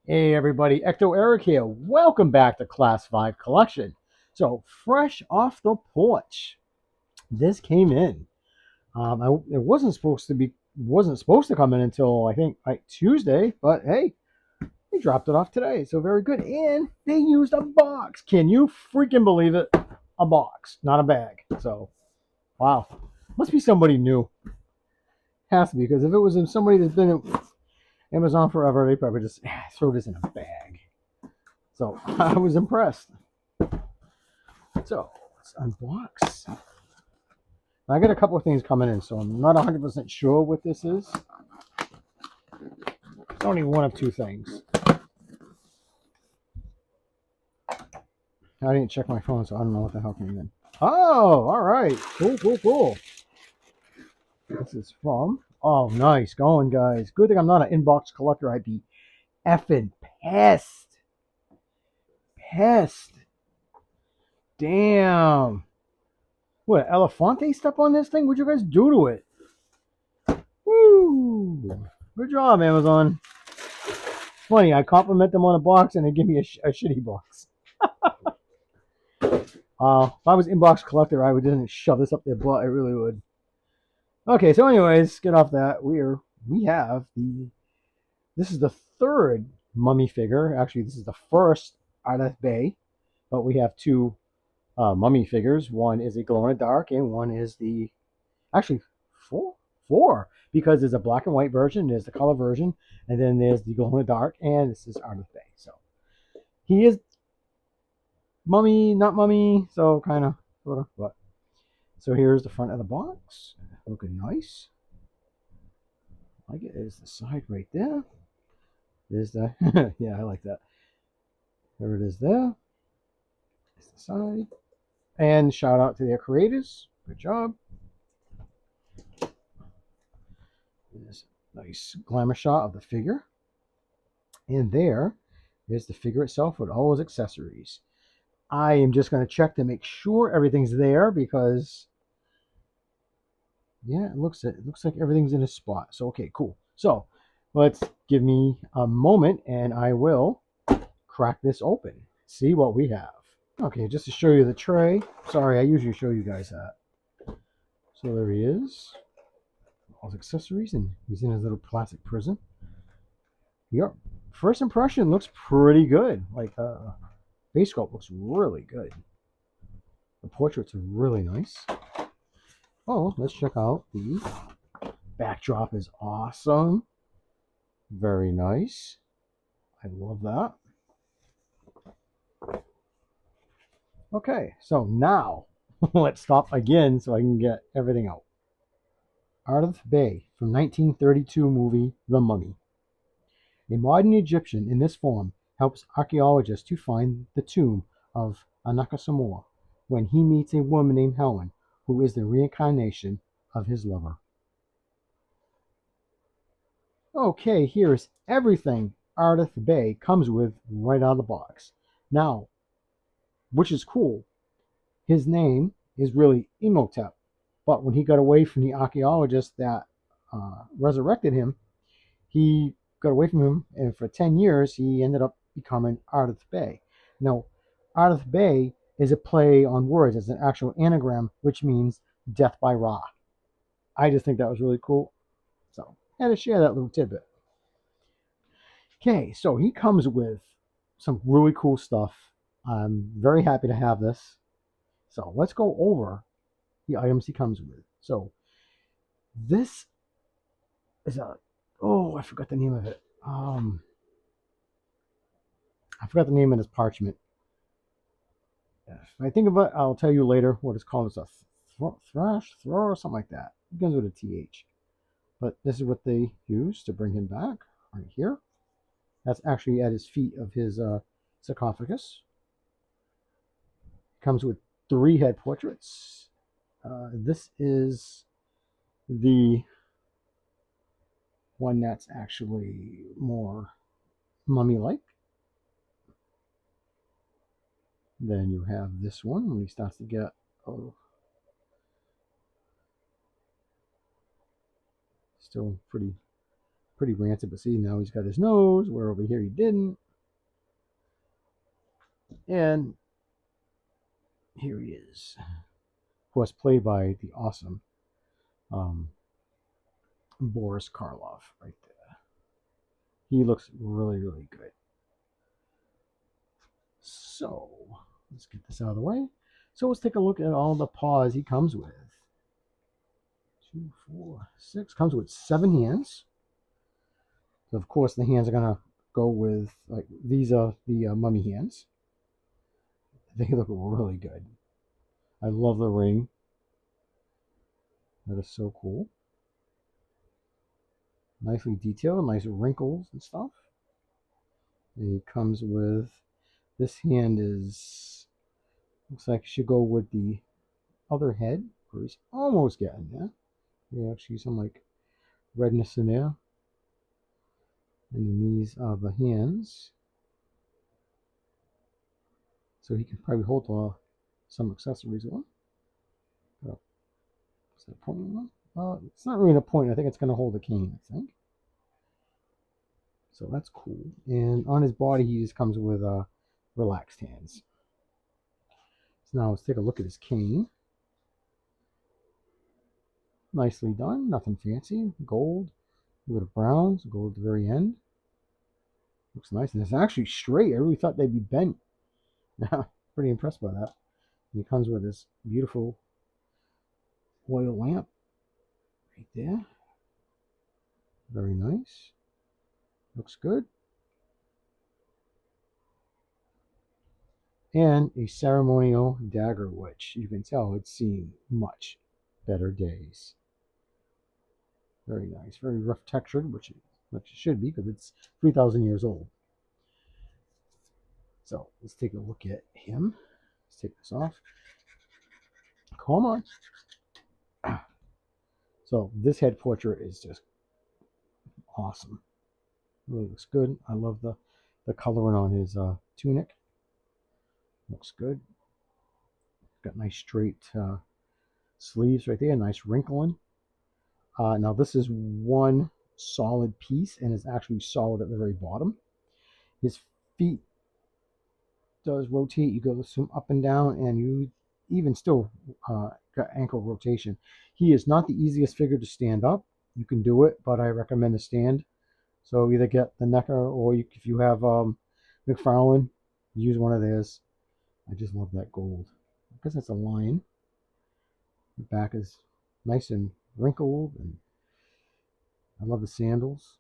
Hey everybody, Ecto Eric here. Welcome back to Class 5 Collection. So, fresh off the porch, this came in. It wasn't supposed to come in until I think like Tuesday, but hey, they dropped it off today. So very good. And they used a box. Can you freaking believe it? A box, not a bag. So, wow. Must be somebody new. Has to be, because if it was somebody that's been at Amazon forever, they probably just throw this in a bag. So I was impressed. So let's unbox. I got a couple of things coming in, so I'm not 100% sure what this is. It's only one of two things. I didn't check my phone, so I don't know what the hell came in. Oh, all right. Cool. This is from. Oh, nice. Going, guys. Good thing I'm not an inbox collector. I'd be effing pissed. Pissed. Damn. What, Elefante step on this thing? What'd you guys do to it? Woo! Good job, Amazon. Funny, I compliment them on a box and they give me a shitty box. If I was inbox collector, I would just shove this up their butt. I really would. Okay, so anyways, get off that. We have the. This is the third mummy figure. Actually, this is the first Ardath Bey, but we have two mummy figures. One is a glow in the dark, and one is the. Actually, four, because there's a black and white version, there's the color version, and then there's the glow in the dark, and this is Ardath Bey. So he is mummy, not mummy, so kind of, sort of, but. So here's the front of the box, looking nice. Like it is the side right there. There's the, yeah, I like that. There it is there. It's the side. And shout out to their creators. Good job. There's a nice glamour shot of the figure. And there is the figure itself with all those accessories. I am just going to check to make sure everything's there because, yeah, it looks like everything's in a spot. So, okay, cool. So, let's give me a moment and I will crack this open. See what we have. Okay, just to show you the tray. Sorry, I usually show you guys that. So there he is. All his accessories, and he's in his little plastic prison. Your first impression looks pretty good. Like, face sculpt looks really good. The portraits are really nice. Oh, let's check out the backdrop. Is awesome. Very nice. I love that. Okay, so now let's stop again so I can get everything out. Ardath Bey from 1932 movie The Mummy. A modern Egyptian in this form helps archaeologists to find the tomb of Anakasamor when he meets a woman named Helen, who is the reincarnation of his lover. Okay, here is everything Ardath Bey comes with right out of the box. Now, which is cool, his name is really Imhotep, but when he got away from the archaeologist that resurrected him, he got away from him, and for 10 years, he ended up becoming Ardath Bey. Now, Ardath Bey is a play on words. It's an actual anagram, which means death by Ra. I just think that was really cool. So, I had to share that little tidbit. Okay, so he comes with some really cool stuff. I'm very happy to have this. So, let's go over the items he comes with. So, this is a, oh, I forgot the name of it. I forgot the name of this parchment. If I think of it, I'll tell you later what it's called. It's a thrash, throw, or something like that. It begins with a TH. But this is what they use to bring him back, right here. That's actually at his feet of his sarcophagus. Comes with 3 head portraits. This is the one that's actually more mummy-like. Then you have this one when he starts to get still pretty pretty rancid, but see, now he's got his nose, where over here he didn't. And here he is. Of course, played by the awesome Boris Karloff right there. He looks really, really good. So, let's get this out of the way. So let's take a look at all the paws he comes with. 2, 4, 6. Comes with 7 hands. So of course, the hands are gonna go with, like, these are the mummy hands. They look really good. I love the ring. That is so cool. Nicely detailed, nice wrinkles and stuff. And he comes with, this hand is, looks like it should go with the other head, where he's almost getting there. You actually some like redness in there. And then these are the hands. So he can probably hold some accessories on. Oh, is that a point one? It's not really a point. I think it's going to hold a cane, I think. So that's cool. And on his body, he just comes with relaxed hands. So now let's take a look at his cane. Nicely done. Nothing fancy. Gold. A little browns. Gold at the very end. Looks nice. And it's actually straight. I really thought they'd be bent. Pretty impressed by that. And he comes with this beautiful oil lamp right there. Very nice. Looks good. And a ceremonial dagger, which you can tell it's seen much better days. Very nice. Very rough textured, which it should be because it's 3,000 years old. So let's take a look at him. Let's take this off. Come on. So this head portrait is just awesome. Really looks good. I love the coloring on his tunic. Looks good. Got nice straight sleeves right there. Nice wrinkling. Now this is one solid piece and is actually solid at the very bottom. His feet does rotate. You go some up and down, and you even still got ankle rotation. He is not the easiest figure to stand up. You can do it, but I recommend a stand. So either get the NECA, or if you have McFarlane, use one of theirs. I just love that gold. I guess that's a lion. The back is nice and wrinkled, and I love the sandals.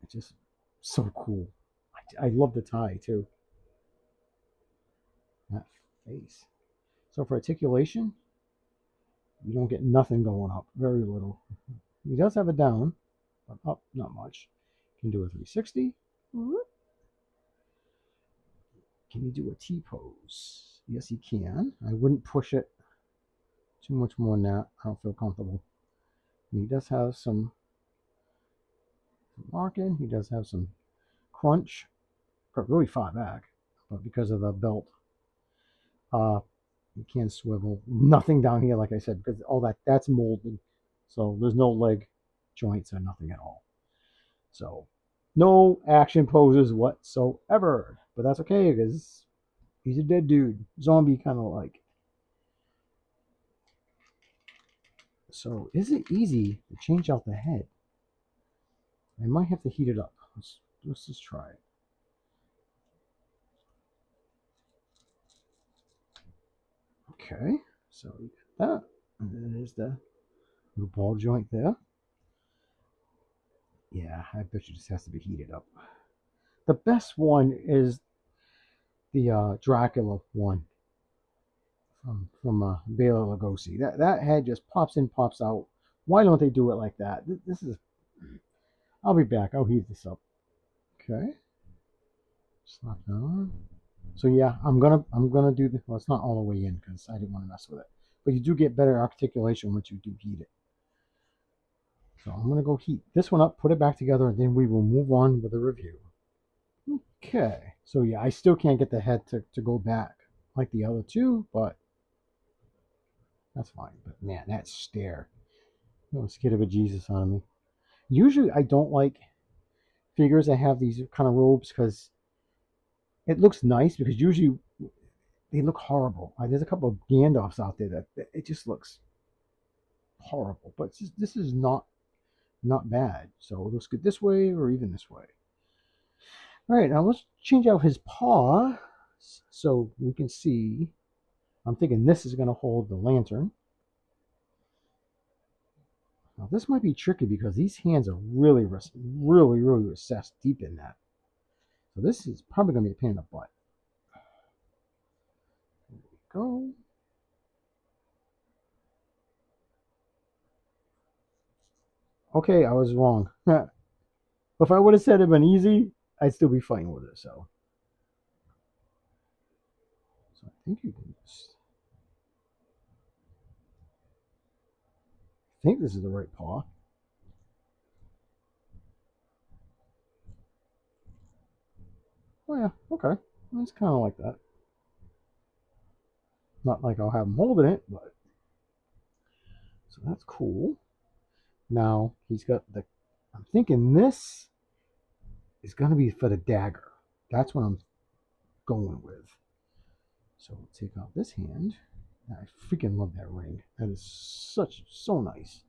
It's just so cool. I love the tie too. That face. So for articulation, you don't get nothing going up. Very little. He does have a down, but up not much. Can do a 360. Can you do a T-pose? Yes, he can. I wouldn't push it too much more than that. I don't feel comfortable. And he does have some marking. He does have some crunch. Got really far back, but because of the belt, you can't swivel. Nothing down here, like I said, because all that's molded. So there's no leg joints or nothing at all. So no action poses whatsoever. But that's okay because he's a dead dude. Zombie kind of like. So is it easy to change out the head? I might have to heat it up. Let's just try it. Okay, so we got that. And then there's the little ball joint there. Yeah, I bet you this has to be heated up. The best one is the Dracula one from Bela Lugosi. That head just pops in, pops out. Why don't they do it like that? This is. I'll be back. I'll heat this up. Okay. Slap that on. So yeah, I'm gonna do the. Well, it's not all the way in because I didn't want to mess with it. But you do get better articulation once you do heat it. So I'm gonna go heat this one up, put it back together, and then we will move on with the review. Okay. So yeah, I still can't get the head to go back like the other two, but that's fine. But man, that stare. It was scared of a Jesus on me. Usually I don't like figures that have these kind of robes because it looks nice, because usually they look horrible. There's a couple of Gandalfs out there that it just looks horrible, but this is not bad. So let's get this way or even this way. All right, now let's change out his paw so we can see. I'm thinking this is going to hold the lantern. Now this might be tricky because these hands are really recessed deep in that. So this is probably going to be a pain in the butt. There we go. Okay, I was wrong. If I would have said it'd been easy, I'd still be fighting with it. So I think you can just. I think this is the right paw. Oh yeah, okay. It's kind of like that. Not like I'll have him holding it, but so that's cool. Now he's got the. I'm thinking this is going to be for the dagger. That's what I'm going with. So we'll take out this hand. I freaking love that ring. That is so nice.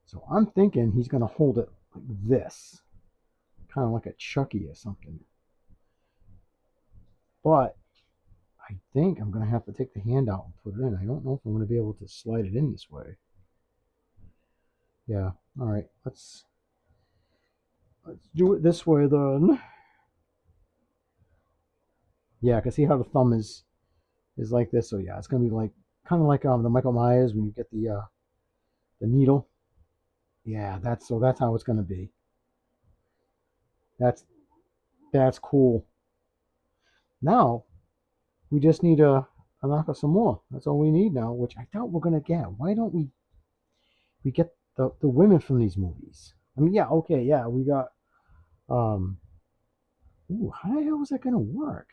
So I'm thinking he's going to hold it like this, kind of like a Chucky or something. But I think I'm going to have to take the hand out and put it in. I don't know if I'm going to be able to slide it in this way. Yeah, all right. Let's do it this way then. Yeah, I can see how the thumb is like this. So yeah, it's going to be like kind of like the Michael Myers when you get the needle. Yeah, that's how it's going to be. That's cool. Now we just need to knock out some more. That's all we need now, which I thought we're gonna get. Why don't we get the women from these movies? I mean, yeah, okay, yeah, we got. Um, ooh, how the hell is that gonna work?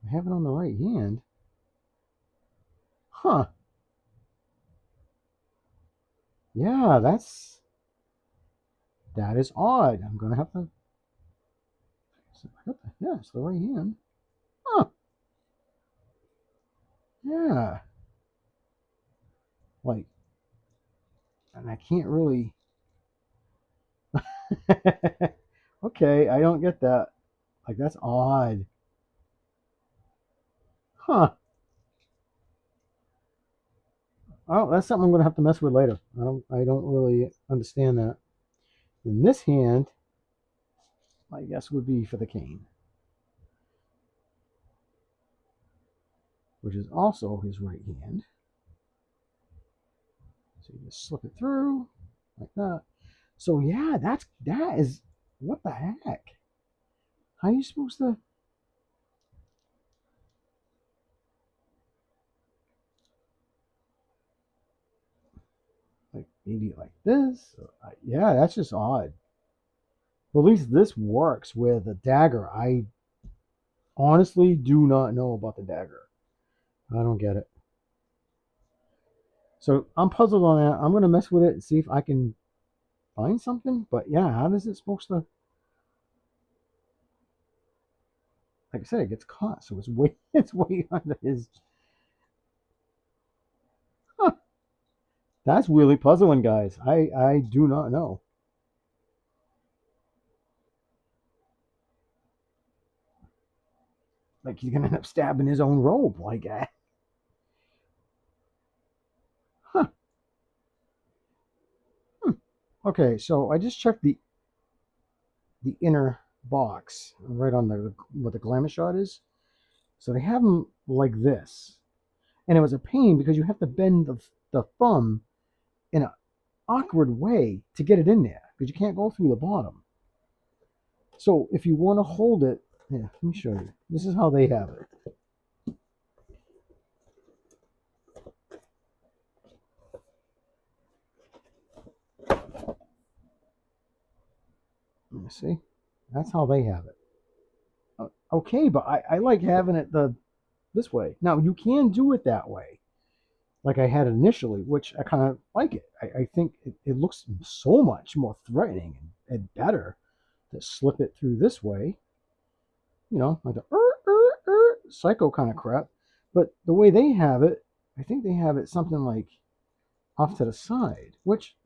I have it on the right hand. Huh? Yeah, that is odd. I'm gonna have to. Yeah, it's the right hand. Huh? Yeah. Like, and I can't really. Okay, I don't get that. Like, that's odd. Huh? Oh, that's something I'm gonna have to mess with later. I don't really understand that. And this hand, I guess, would be for the cane, which is also his right hand. So you just slip it through like that. So yeah, that is what the heck? How are you supposed to like maybe like this? Yeah, that's just odd. But at least this works with a dagger. I honestly do not know about the dagger. I don't get it. So I'm puzzled on that. I'm gonna mess with it and see if I can find something. But yeah, how is it supposed to? Like I said, it gets caught, so it's way it's way under his. Huh, that's really puzzling, guys. I do not know. Like he's gonna end up stabbing his own robe like that. Huh. Hmm. Okay, so I just checked the inner box right on the what the glamour shot is. So they have them like this, and it was a pain because you have to bend the thumb in an awkward way to get it in there because you can't go through the bottom. So if you want to hold it, yeah, let me show you. This is how they have it. See, that's how they have it. Okay, but I like having it this way. Now you can do it that way, like I had it initially, which I kind of like it. I think it looks so much more threatening and better to slip it through this way. You know, like the psycho kind of crap. But the way they have it, I think they have it something like off to the side, which,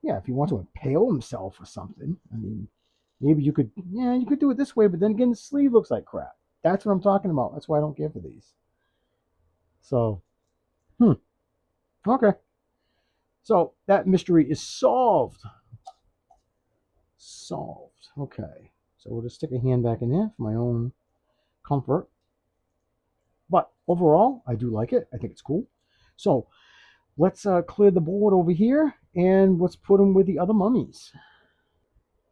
yeah, if you want to impale himself or something, I mean, maybe you could, yeah, you could do it this way, but then again, the sleeve looks like crap. That's what I'm talking about. That's why I don't care for these. So, okay. So that mystery is solved. Solved. Okay. So we'll just stick a hand back in there for my own comfort. But overall, I do like it. I think it's cool. So let's clear the board over here and let's put them with the other mummies.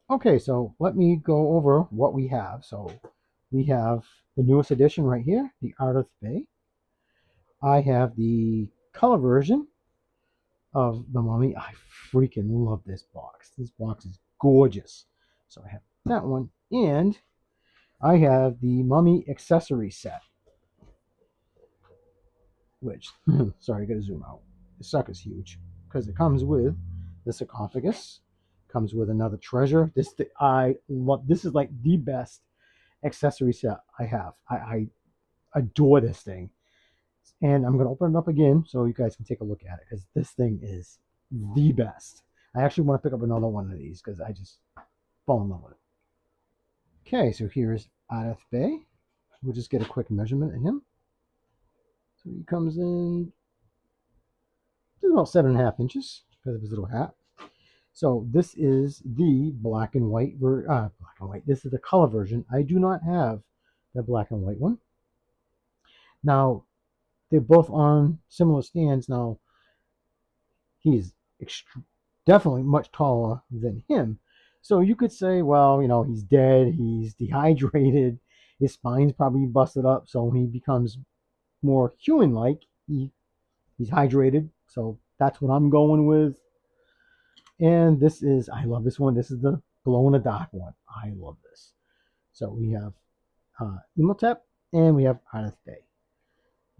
Okay, so let me go over what we have. So we have the newest edition right here, the Ardath Bay. I have the color version of the mummy. I freaking love this box. This box is gorgeous. So I have that one. And I have the mummy accessory set, which, sorry, I gotta zoom out. The sucker's huge because it comes with the sarcophagus, comes with another treasure. I love. This is like the best accessory set I have. I adore this thing, and I'm gonna open it up again so you guys can take a look at it because this thing is the best. I actually want to pick up another one of these because I just fall in love with it. Okay, so here's Ardath Bay. We'll just get a quick measurement of him. So he comes in about 7.5 inches because of his little hat. So this is the black and white black and white. This is the color version. I do not have the black and white one. Now they're both on similar stands. Now he's definitely much taller than him. So you could say, well, you know, he's dead, he's dehydrated, his spine's probably busted up, so he becomes more human-like. He's hydrated, so that's what I'm going with. And this is, I love this one. This is the glow in the dark one. I love this. So we have Imhotep and we have Ardath Bay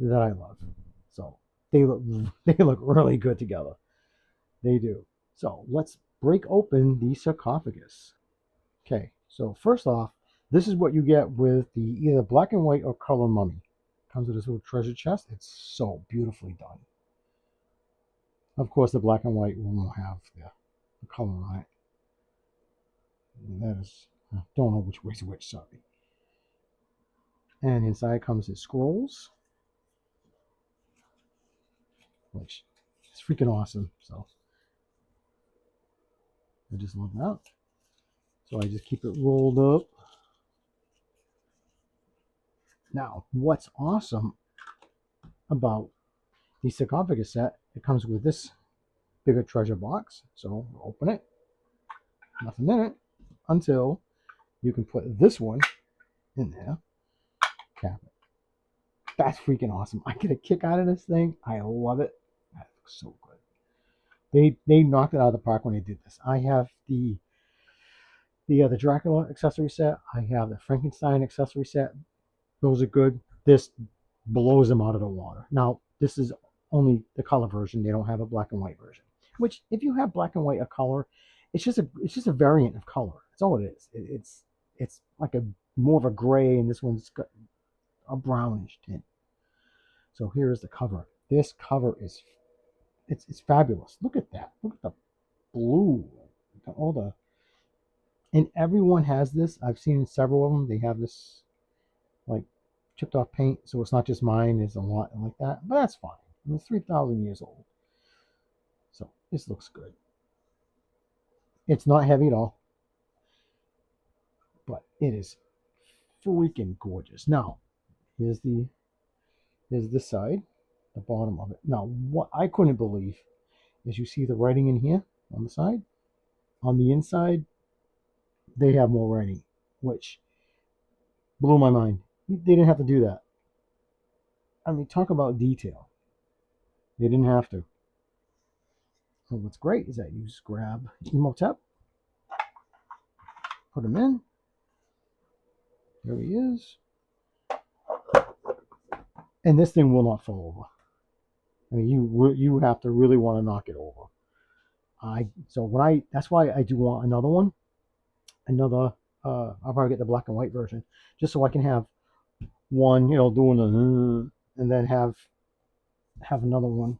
that I love. So they look really good together. They do. So let's break open the sarcophagus. Okay, so first off, this is what you get with the either black and white or color mummy. Comes with this little treasure chest. It's so beautifully done. Of course, the black and white will have the color on it. And that is, I don't know which way's which, sorry. And inside comes his scrolls, which is freaking awesome. So I just love that. So I just keep it rolled up. Now, what's awesome about the sarcophagus set, it comes with this bigger treasure box. So we'll open it. Nothing in it until you can put this one in there. Cap it. That's freaking awesome. I get a kick out of this thing. I love it. That looks so good. They knocked it out of the park when they did this. I have the Dracula accessory set. I have the Frankenstein accessory set. Those are good. This blows them out of the water. Now, this is only the color version. They don't have a black and white version. Which, if you have black and white or color, it's just a variant of color. That's all it is. It's like a more of a gray, and this one's got a brownish tint. So here is the cover. This cover is it's fabulous. Look at that. Look at the blue. All the and everyone has this. I've seen several of them. They have this like chipped off paint, so it's not just mine. There's a lot like that, but that's fine. It's 3,000 years old, so this looks good. It's not heavy at all, but it is freaking gorgeous. Now, here's this side, the bottom of it. Now, what I couldn't believe is you see the writing in here on the side. On the inside, they have more writing, which blew my mind. They didn't have to do that. I mean, talk about detail. They didn't have to. And what's great is that you just grab Imhotep, Put him in. There he is. And this thing will not fall over. I mean, you have to really want to knock it over. That's why I do want another one. I'll probably get the black and white version, just so I can have one, doing and then have another one,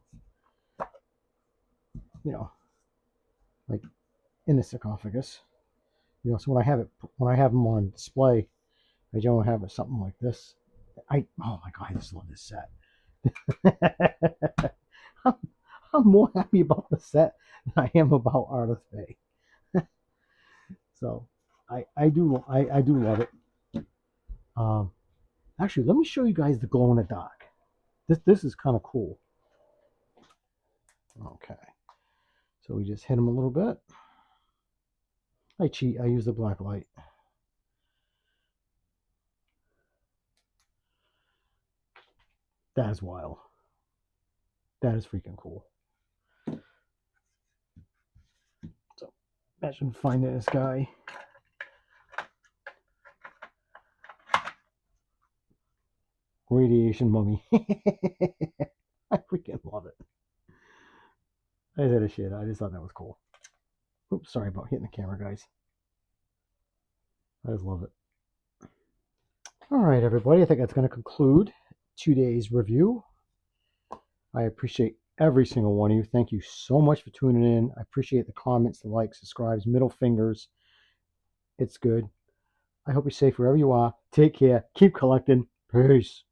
like in the sarcophagus. So when I have them on display, I don't have it something like this. Oh my god, I just love this set. I'm, I'm more happy about the set than I am about Ardath Bay. So I do love it. Actually, let me show you guys the glow in the dark. This is kind of cool. Okay, so we just hit them a little bit. I cheat. I use the black light. That is wild. That is freaking cool. So imagine finding this guy. Radiation mummy. I freaking love it. I said a shit. I just thought that was cool. Oops, sorry about hitting the camera, guys. I just love it. All right, everybody. I think that's going to conclude today's review. I appreciate every single one of you. Thank you so much for tuning in. I appreciate the comments, the likes, subscribes, middle fingers. It's good. I hope you're safe wherever you are. Take care. Keep collecting. Peace.